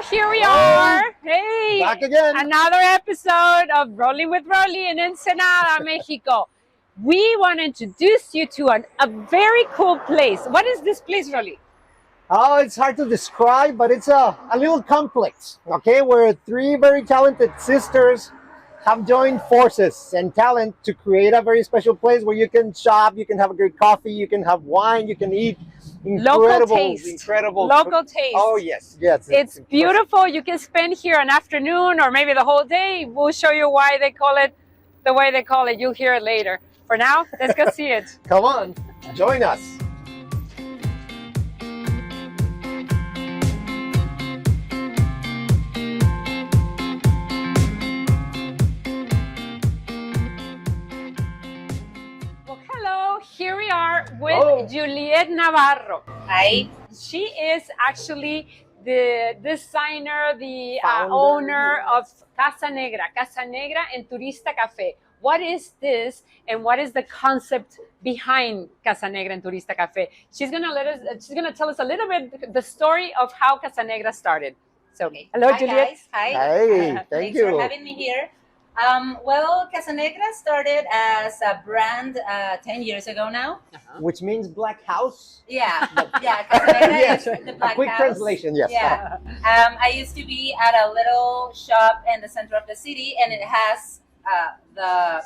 Here we are. Hey, Back again. Another episode of Rolling with Rolly in Ensenada, Mexico. We want to introduce you to a very cool place. What is this place, Rolly? Oh, it's hard to describe, but it's a little complex, okay, where three very talented sisters have joined forces and talent to create a very special place where you can shop, you can have a great coffee, you can have wine, you can eat incredible Local taste. Oh, yes. It's beautiful. You can spend here an afternoon or maybe the whole day. We'll show you why they call it the way they call it. You'll hear it later. For now, let's go see it. Come on, join us. Here we are with Juliet Navarro. Hi. She is actually the designer, the Founder, owner of Casanegra and Turista Café. What is this and what is the concept behind Casanegra and Turista Café? She's gonna tell us a little bit the story of how Casanegra started. So, hello, Hi, Juliet. guys. Hi. Hey, thank Thanks you for having me here. Well, Casanegra started as a brand 10 years ago now. Which means Black House. Yeah, Casanegra Yes, is the Black a quick House. translation, yes. Yeah. I used to be at a little shop in the center of the city, and it has the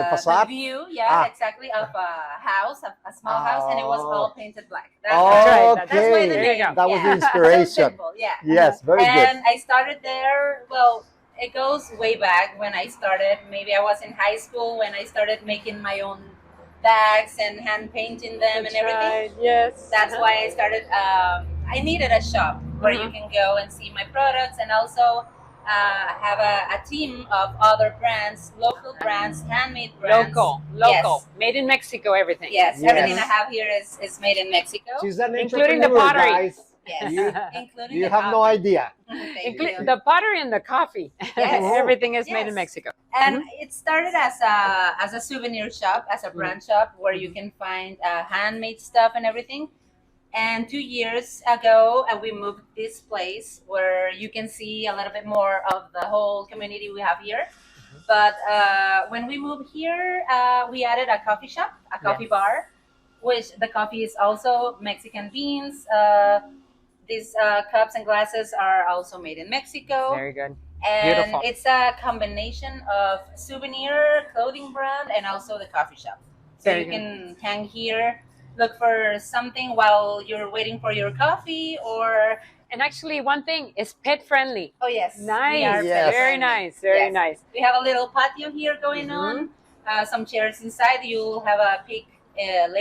facade? view, exactly, of a house, a small house, and it was all painted black. That's right. That's why the There you name. go. That was the So inspiration. simple, yeah. Yes, very good. And I started there, well, it goes way back when I started. Maybe I was in high school when I started making my own bags and hand painting them and everything. Right. Yes. That's why I started. I needed a shop where you can go and see my products, and also have a team of other brands, local brands, handmade brands. Local, Yes. made in Mexico, everything. Yes, Yes. everything I have here is made in Mexico. She's an Including the entrepreneur, pottery. guys. Yes, You, including you the have no coffee. idea. Thank you. The pottery and the coffee. Yes. Everything is made in Yes. Mexico. And it started as a souvenir shop, as a brand shop where you can find handmade stuff and everything. And 2 years ago, we moved this place where you can see a little bit more of the whole community we have here. But when we moved here, we added a coffee shop, a coffee bar, which the coffee is also Mexican beans. These cups and glasses are also made in Mexico. Very good. And Beautiful. it's a combination of souvenir, clothing brand, and also the coffee shop. So Very you can hang here, look for something while you're waiting for your coffee, or And actually, one thing is pet friendly. oh yes, Nice. we are Yes. pet Very friendly. nice. Very Yes. nice. We have a little patio here going on. Some chairs inside. You'll have a peek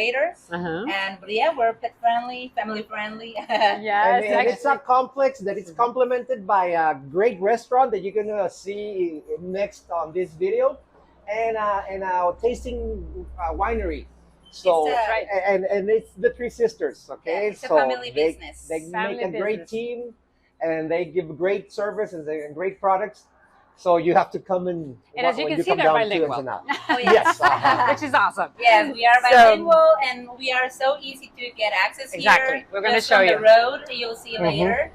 later. And but yeah, we're pet friendly, family friendly. Yes. And it's a complex that is complemented by a great restaurant that you're gonna see next on this video, and a tasting winery. So It's a- and it's the three sisters, okay? Yeah, it's a so family business. They Family make a great business. team, and they give great service and great products. So you have to come and as you when can see, come they're down to bilingual. Ensenada. Oh, Yes, Which is awesome. Yes, we are So- bilingual, and we are so easy to get access Exactly. here. We're gonna Just show on you. the road. You'll see Mhm. later.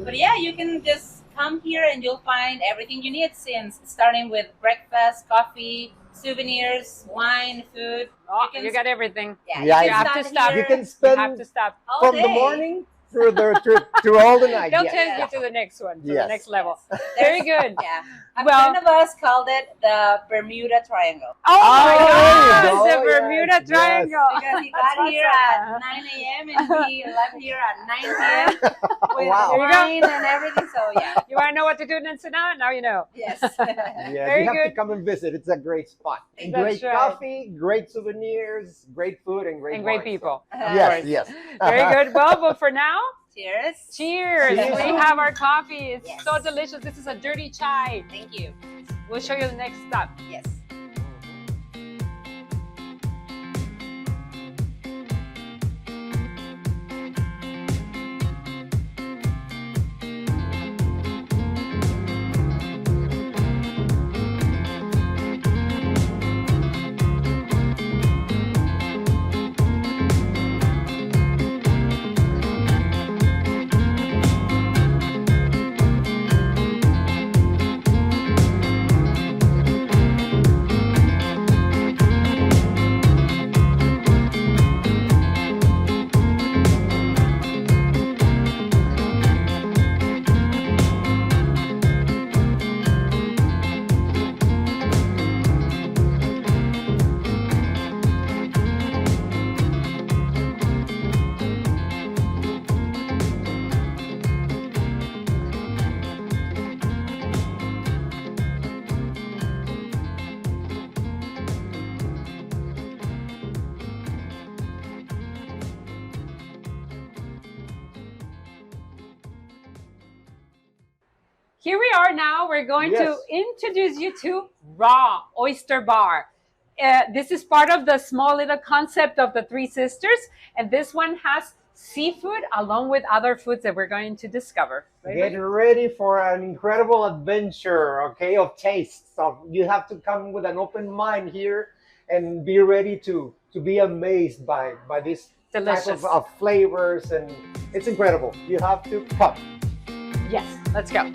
But yeah, you can just come here and you'll find everything you need. Since starting with breakfast, coffee, souvenirs, wine, food. Oh, can- you got everything. Yeah, Yeah, You have to start stop. here You can You spend have to stop. all from day. the morning through all the night. They'll yes. take you to the next one, to the Yes. next level. There's- Very good. Yeah. A Well- friend of us called it the Bermuda Triangle. Oh my there you gosh, go, the yes, Bermuda yes. Triangle. Because he That's got here awesome. at 9 a.m. and he left here at 9 p.m. with Wow. There you go. wine and everything. So yeah, You want to know what to do in Ensenada? Now you know. yes. Yes, Very you have good. to come and visit. It's a great spot. That's Great right. coffee, great souvenirs, great food, and great And great wine. people. Yes, yes. Very good. Well, but for now, Cheers. cheers. Cheers. We have our coffee. It's Yes. so delicious. This is a dirty chai. Thank you. We'll show you the next stop. Yes. here we are now. We're going to Yes. introduce you to Raw Oyster Bar. This is part of the small little concept of the Three Sisters, and this one has seafood along with other foods that we're going to discover. Right? Get ready for an incredible adventure, okay, of tastes. So you have to come with an open mind here and be ready to be amazed by this type Delicious. of flavors, and it's incredible. You have to come. Yes, let's go.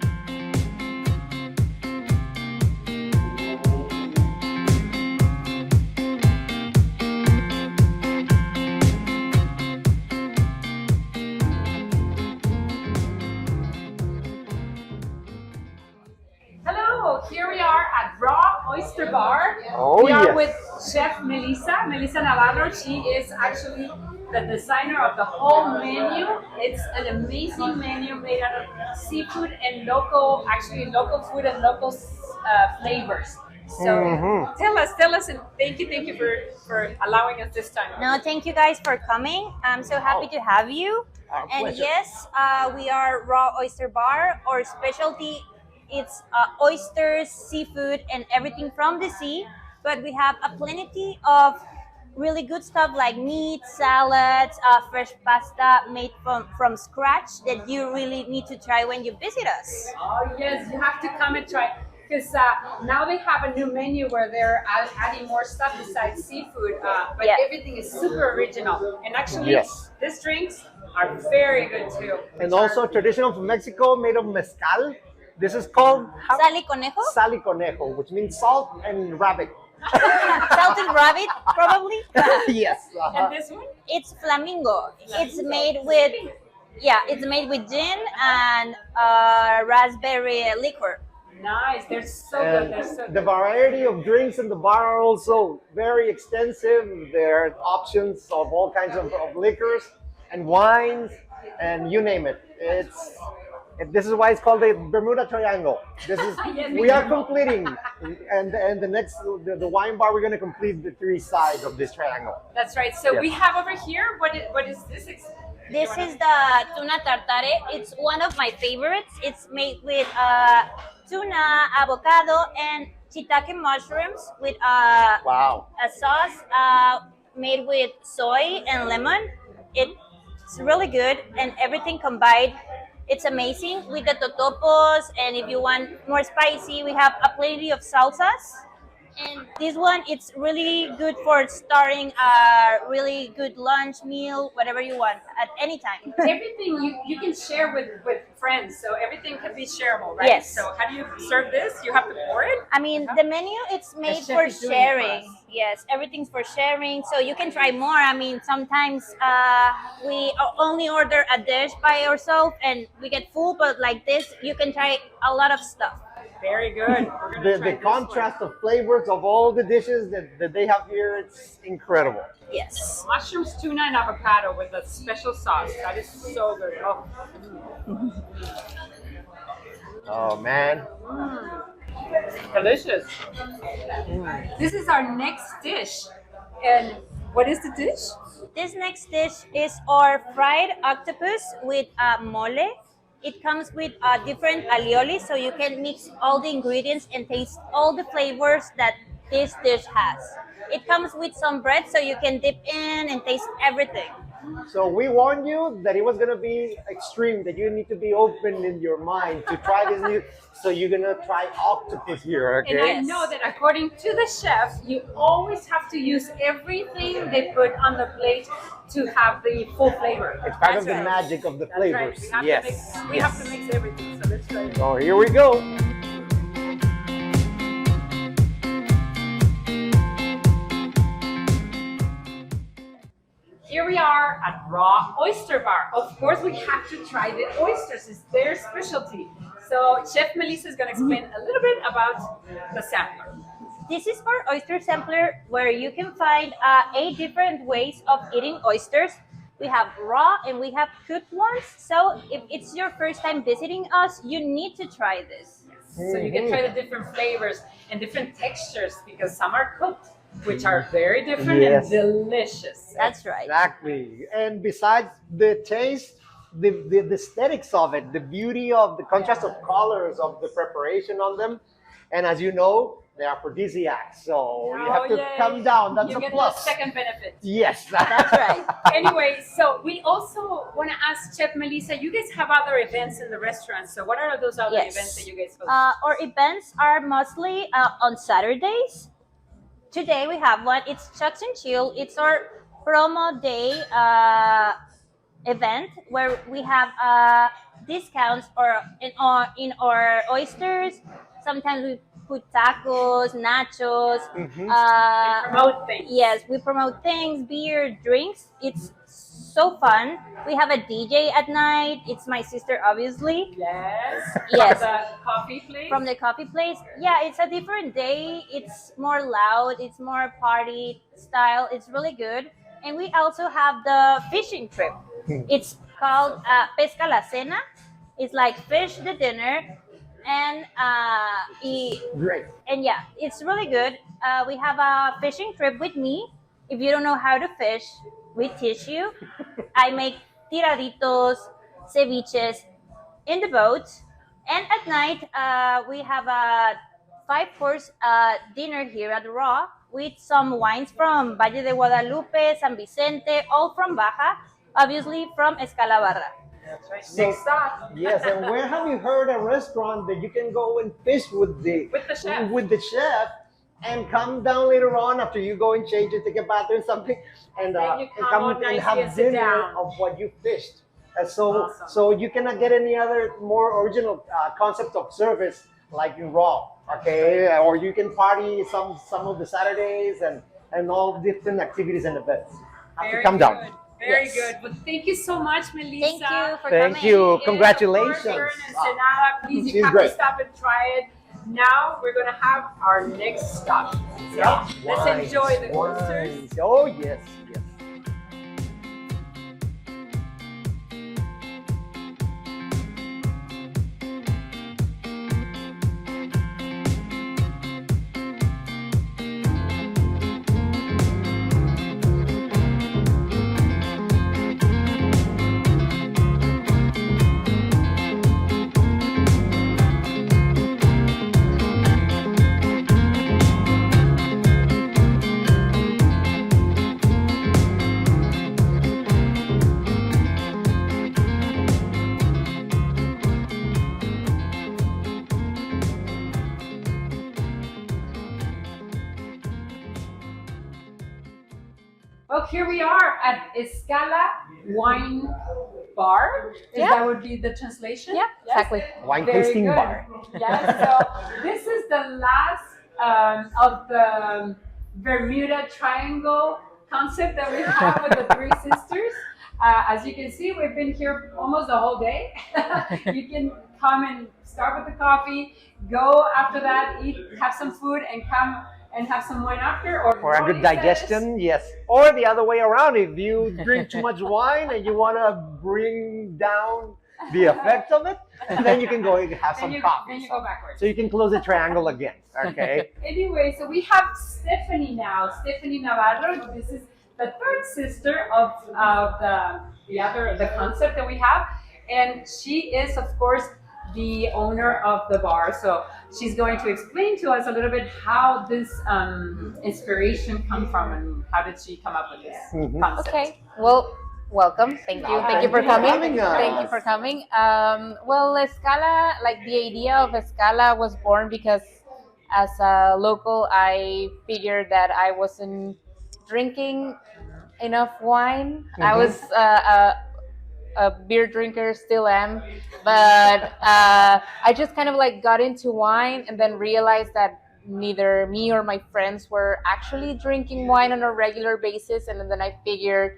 Hello, here we are at Raw Oyster Bar. Oh, we are yes. with Chef Melissa Navarro. She is actually the designer of the whole menu. It's an amazing menu made out of seafood and local food and local flavors. So tell us, and thank you for allowing us this time. No, thank you guys for coming. I'm so happy to have you. Our And pleasure. yes, we are Raw Oyster Bar. Our specialty it's oysters, seafood, and everything from the sea. But we have a plenty of really good stuff like meat, salads, fresh pasta made from scratch that you really need to try when you visit us. Oh yes, you have to come and try. Because now they have a new menu where they're adding more stuff besides seafood, but Yeah. everything is super original. And actually, Yes. these drinks are very good too. And also traditional from Mexico, made of mezcal. This is called Sal y conejo, sal y conejo, which means salt and rabbit. salted rabbit, probably. Yes. And this one? It's flamingo. It's made with gin and raspberry liquor. Nice. They're so good. And They're so the good. variety of drinks in the bar are also very extensive. There are options of all kinds of liquors and wines, and you name it. This is why it's called the Bermuda Triangle. This is Yes, we are completing, and the next the wine bar, we're going to complete the three sides of this triangle. That's right. So Yes. we have over here, what is this? This is the tuna tartare. It's one of my favorites. It's made with tuna, avocado, and shiitake mushrooms with Wow. a sauce made with soy and lemon. It's really good, and everything combined. It's amazing with the totopos, and if you want more spicy, we have a plenty of salsas. And this one, it's really good for starting a really good lunch meal, whatever you want, at any time. Everything you can share with friends, so everything can be shareable, right? Yes. So how do you serve this? You have to pour it? I mean, the menu, it's made chef for is doing it for sharing. us. Yes, everything's for sharing, so you can try more. I mean, sometimes we only order a dish by ourselves and we get full, but like this, you can try a lot of stuff. Very good. We're gonna try The this contrast of flavors of all the dishes that they have here, it's incredible. Yes. one. Mushrooms, tuna, and avocado with a special sauce. That is so good. Oh. Oh man. Delicious. This is our next dish. And what is the dish? This next dish is our fried octopus with mole. It comes with different alioli, so you can mix all the ingredients and taste all the flavors that this dish has. It comes with some bread, so you can dip in and taste everything. So we warned you that it was gonna be extreme, that you need to be open in your mind to try this new. So you're gonna try octopus here, And I okay? know that according to the chef, you always have to use everything they put on the plate to have the full flavor. It's part That's of the right. magic of the That's right. flavors. We have Yes. to mix, we have to mix everything. So let's try it. So here we go. Here we are at Raw Oyster Bar. Of course, we have to try the oysters. It's their specialty. So Chef Melissa is going to explain a little bit about the sampler. This is our oyster sampler where you can find 8 different ways of eating oysters. We have raw and we have cooked ones. So if it's your first time visiting us, you need to try this. So you can try the different flavors and different textures because some are cooked, which are very different Yes. and delicious. That's right. Exactly. And besides the taste, the aesthetics of it, the beauty of the contrast of colors, of the preparation on them. And as you know, they're aphrodisiacs, so you have to come down. That's you a get plus. the second benefit. Yes, That's right. Anyway, so we also want to ask Chef Melissa, you guys have other events in the restaurant. So what are those other Yes. events that you guys host? Our events are mostly on Saturdays. Today we have one. It's Chucks and Chill. It's our promo day event where we have discounts in our oysters. Sometimes we put tacos, nachos. Promote things. Yes, we promote things, beer, drinks. It's so fun. We have a DJ at night. It's my sister, obviously. Yes. Yes. From the coffee place. From the coffee place. Yeah, it's a different day. It's more loud. It's more party style. It's really good. And we also have the fishing trip. It's called Pesca la Cena. It's like fish the dinner. And great. and yeah, it's really good. We have a fishing trip with me. If you don't know how to fish, we teach you. I make tiraditos, ceviches in the boat. And at night, we have a 5-course dinner here at Raw with some wines from Valle de Guadalupe, San Vicente, all from Baja, obviously from Escala Barra. That's right. So- Next stop. Yes, and where have you heard a restaurant that you can go and fish with the chef and come down later on after you go and change it, take a bath or something, and come and have dinner of what you fished. So you cannot get any other more original concept of service like in Raw, okay? Or you can party some of the Saturdays and all different activities and events. Have to come down. Very Yes. good. Well, thank you so much, Melissa. Thank you for coming. Thank you. And Congratulations. of course, you're in Ensenada. Please, She's you have great. to stop and try it. Now we're going to have our next stop. So let's enjoy the oysters. Wines. Oh, yes, yes. Well, here we are at Escala Wine Bar. That would be the translation? Yeah, Yes? exactly. Wine Very tasting good. bar. Yes, so this is the last of the Bermuda Triangle concept that we have with the three sisters. As you can see, we've been here almost the whole day. You can come and start with the coffee, go after that, eat, have some food, and come and have some wine after. Or For a good digestion, yes. Or the other way around, if you drink too much wine and you want to bring down the effect of it, then you can go and have some coffee. Then you go backwards. So you can close the triangle again, okay? Anyway, so we have Stephanie now, Stephanie Navarro. This is the third sister of the concept that we have, and she is, of course, the owner of the bar. So she's going to explain to us a little bit how this inspiration come from and how did she come up with this concept. Okay. Well, welcome. Thank you. Thank you for coming. Thank you for coming. Well, Escala, like the idea of Escala was born because as a local, I figured that I wasn't drinking enough wine. I was a beer drinker, still am, but I just kind of like got into wine and then realized that neither me or my friends were actually drinking wine on a regular basis, and then I figured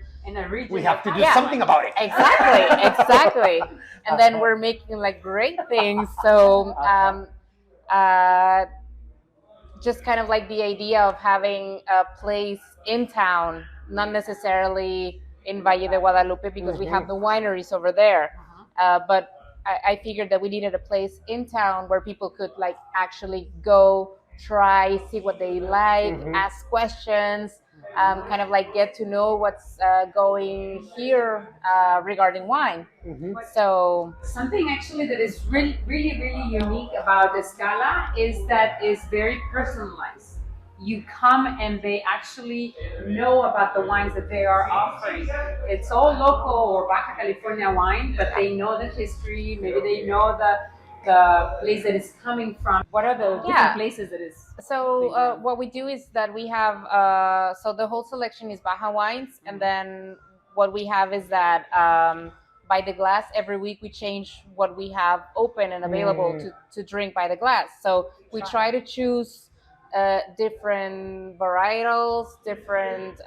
We have to do something about it. exactly, and then we're making like great things. So just kind of like the idea of having a place in town, not necessarily in Valle de Guadalupe because we have the wineries over there. But I figured that we needed a place in town where people could like actually go, try, see what they like, ask questions, kind of like get to know what's going here regarding wine. So Something actually that is really, really, really unique about Escala is that it's very personalized. You come and they actually know about the wines that they are offering. It's all local or Baja California wine, but they know the history. Maybe they know the place that it's coming from. What are the different places that is? So what we do is that we have so the whole selection is Baja wines, and then what we have is that by the glass every week we change what we have open and available to drink by the glass. So we try to choose different varietals, different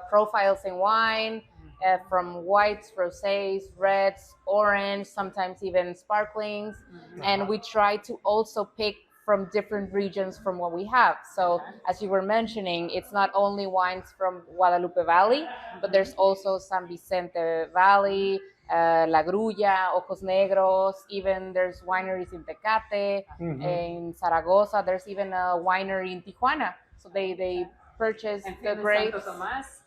profiles in wine, from whites, rosés, reds, orange, sometimes even sparklings, and we try to also pick from different regions from what we have. So as you were mentioning, it's not only wines from Guadalupe Valley, but there's also San Vicente Valley, La Grulla, Ojos Negros, even there's wineries in Tecate, in Zaragoza, there's even a winery in Tijuana. So they purchase the grapes.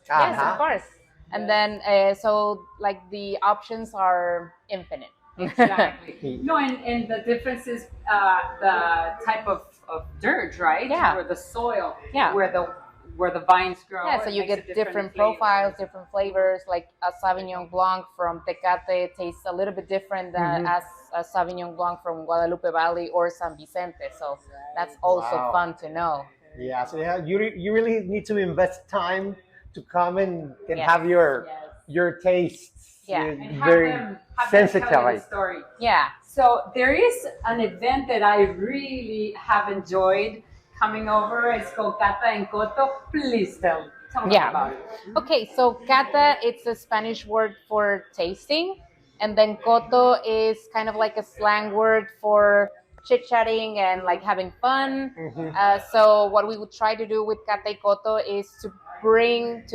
Yes, of course. And then, so like the options are infinite. Exactly. No, and the difference is the type of dirt, right? Yeah. Or the soil. Yeah. Where the vines grow. Yeah, so you get different profiles, different flavors. Like a Sauvignon Blanc from Tecate tastes a little bit different than as a Sauvignon Blanc from Guadalupe Valley or San Vicente. So that's also fun to know. Yeah, so you really need to invest time to come and have your tastes. Yeah. And very have sensitive. them tell you the story. Yeah. So there is an event that I really have enjoyed coming over. It's called Cata en Coto. Please tell me about it. Okay, so cata, it's a Spanish word for tasting, and then coto is kind of like a slang word for chit-chatting and like having fun. So what we would try to do with Cata y Coto is to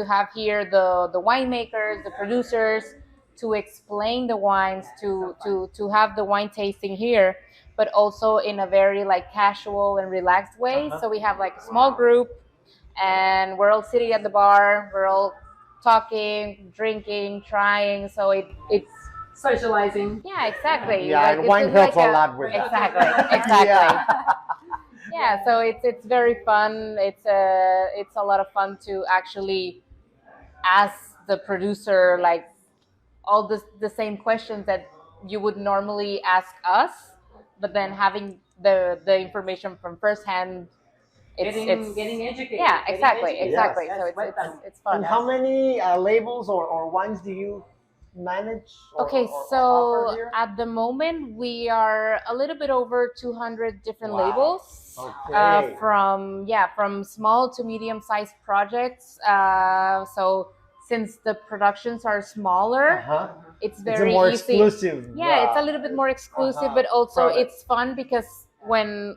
have here the winemakers, the producers, to explain the wines, to have the wine tasting here, but also in a very like casual and relaxed way. So we have like a small group, and we're all sitting at the bar, we're all talking, drinking, trying. So it's Socializing. Yeah, exactly. Yeah, like, and wine helps a lot with that. Exactly. Yeah, so it's very fun. It's a lot of fun to actually ask the producer like all the same questions that you would normally ask us, but then having the information from firsthand. It's getting educated. Yeah, exactly. Yes. So it's fun. And how many labels or wines do you manage? Okay, so at the moment we are a little bit over 200 different labels. Okay. From small to medium-sized projects. So since the productions are smaller, it's very more easy. Exclusive. Yeah, it's a little bit more exclusive, but also it's fun because when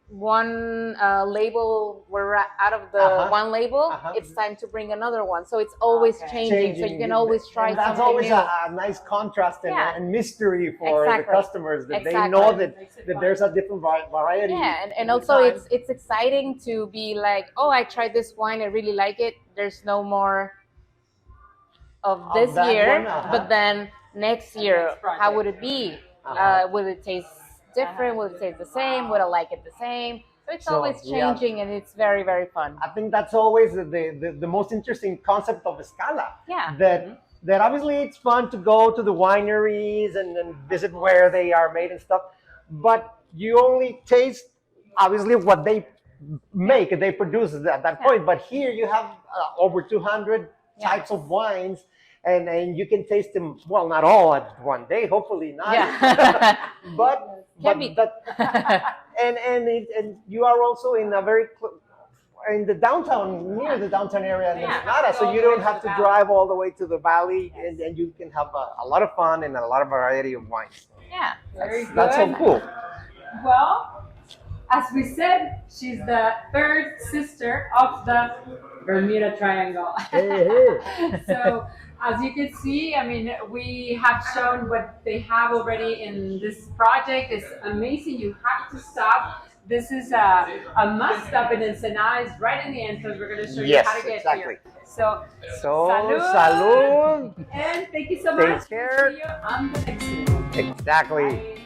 one label we're out of the one label, it's time to bring another one. So it's always changing. So you can always try and that's something always new. a nice contrast and mystery for the customers that they Exactly. know that there's a different variety. Yeah, and also it's exciting to be like, oh, I tried this wine, I really like it. There's no more of this year, but then next year, how would it be? Will it taste different? Will it taste the same? Will I like it the same? So it's always changing, and it's very, very fun. I think that's always the most interesting concept of Escala. Yeah. That obviously it's fun to go to the wineries and visit where they are made and stuff, but you only taste obviously what they make and they produce at that point. But here you have over 200 types of wines. And you can taste them, well, not all at one day, hopefully not. Yeah. but and you are also in in the downtown, near the downtown area in Ensenada, so you don't have to drive all the way to the valley, and you can have a lot of fun and a lot of variety of wines. Yeah, that's so cool. Well, as we said, she's the third sister of the Bermuda Triangle. So, as you can see, I mean, we have shown what they have already in this project. It's amazing. You have to stop. This is a must stop in Ensenada. It's right in the entrance. We're going to show you Yes, how to get exactly. here. So, Salud. And thank you so much. Take care. See you on the next one. Exactly. Bye.